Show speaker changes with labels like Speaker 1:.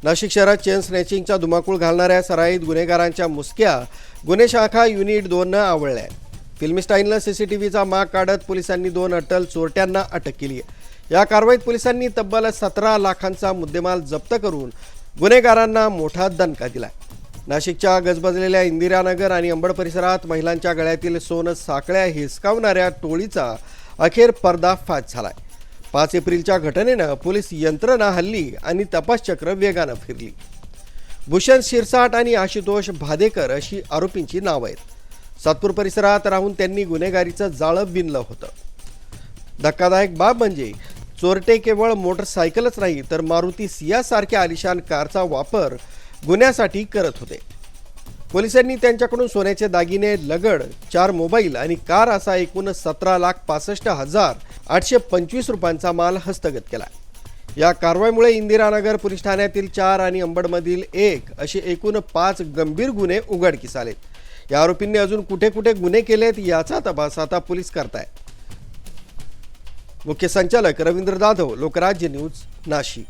Speaker 1: नाशिक शहरात चेन स्नॅचिंगचा धुमाकूळ घालणाऱ्या सराईत गुन्हेगारांच्या मुसक्या गुन्हे शाखा युनिट 2 आवळल्या. फिल्मी स्टाईलनं सीसीटीव्हीचा माग काढत पोलिसांनी 2 अट्टल चोरट्यांना अटक केली आहे. या कारवाईत पोलिसांनी तब्बल 17 लाखांचा मुद्देमाल जप्त करून गुन्हेगारांना मोठा दणका दिला. नाशिकच्या गजबजलेल्या इंदिरानगर आणि अंबड परिसरात महिलांच्या गळ्यातील सोनं साखळ्या हिसकावणाऱ्या टोळीचा अखेर पर्दाफाश झालाय. 5 एप्रिलच्या घटनेनं पोलीस यंत्रणा हल्ली आणि तपासचक्र वेगानं फिरली. भूषण शिरसाट आणि आशुतोष भादेकर अशी आरोपींची नावं आहेत. सातपूर परिसरात राहून त्यांनी गुन्हेगारीचं जाळं विणलं होतं. धक्कादायक बाब म्हणजे चोरटे केवळ मोटरसायकलच नाही तर मारुती सिया सारख्या आलिशान कारचा वापर गुन्ह्यासाठी करत होते. पोलिसांनी त्यांच्याकडून सोन्याचे दागिने, लगड, 4 मोबाईल आणि कार असा एकूण 17,65,825 रुपयांचा माल हस्तगत केला. या कारवाईमुळे इंदिरानगर पोलीस ठाण्यातील 4 आणि अंबडमधील 1 असे एकूण 5 गंभीर गुन्हे उघडकीस आलेत. या आरोपींनी अजून कुठे कुठे गुन्हे केलेत याचा तपास आता पोलीस करतायत. मुख्य संचालक रवींद्र जाधव, लोकराज्य न्यूज, नाशिक.